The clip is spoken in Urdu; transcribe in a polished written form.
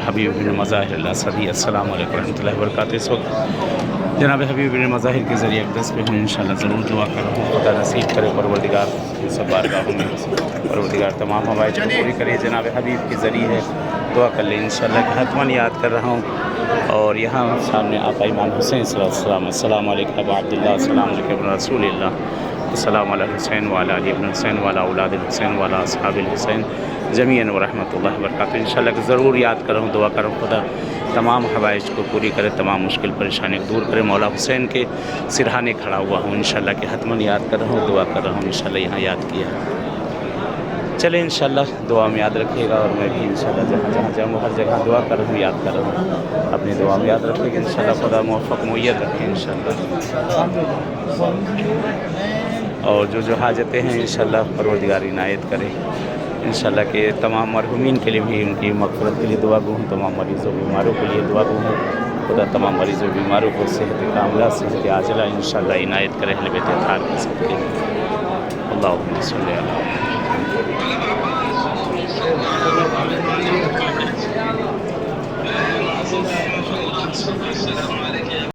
حبیب بن مظاہر الاسدی۔ السلام علیکم ورحمۃ اللہ وبرکاتہ۔ اس وقت جناب حبیب بن مظاہر کے ذریعے اقدس پہ ہوں، انشاءاللہ ضرور دعا کر رہا ہوں، خدا نصیب کرے پروردگار ان سب بارگاہوں میں پروردگار تمام حوائج کو پوری کرے۔ جناب حبیب کے ذریعے دعا کر لیں انشاءاللہ کہ حتماً یاد کر رہا ہوں۔ اور یہاں سامنے آقا امام حسین صلی اللہ علیہ وسلم، السلام علیکم ابا عبداللہ، السلام علیکم ابن رسول اللہ، السلام علی الحسین وعلی علی ابن حسین وعلی اولاد الحسین وعلی اصحاب الحسین جمیعاً ورحمۃ اللہ وبرکاتہ۔ انشاءاللہ کہ ضرور یاد کروں، دعا کروں خدا تمام حوائج کو پوری کرے، تمام مشکل پریشانی کو دور کرے۔ مولا حسین کے سرہانے کھڑا ہوا ہوں انشاءاللہ کہ حتماً یاد کر رہا ہوں، دعا کر رہا ہوں، انشاءاللہ یہاں یاد کیا ہے۔ چلیں انشاءاللہ دعا میں یاد رکھیے گا، اور میں بھی انشاءاللہ جہاں جاؤں ہر جگہ دعا کر رہا ہوں، یاد کر رہا ہوں، اپنی دعا میں یاد رکھیے گا انشاءاللہ، خدا موفق معید رکھے انشاءاللہ، اور جو حاجتیں ہیں انشاءاللہ پروردگار عنایت کرے انشاءاللہ کہ تمام مرحومین کے لیے بھی ان کی مغفرت کے لیے دعا گو ہوں، تمام مریضوں بیماروں کے لیے دعا گو ہوں، خدا تمام مریضوں بیماروں کو صحت کاملہ صحت عاجلہ انشاءاللہ عنایت کرے، اہل بیت اطہار کے سب کے۔ اللہم صلی علی محمد۔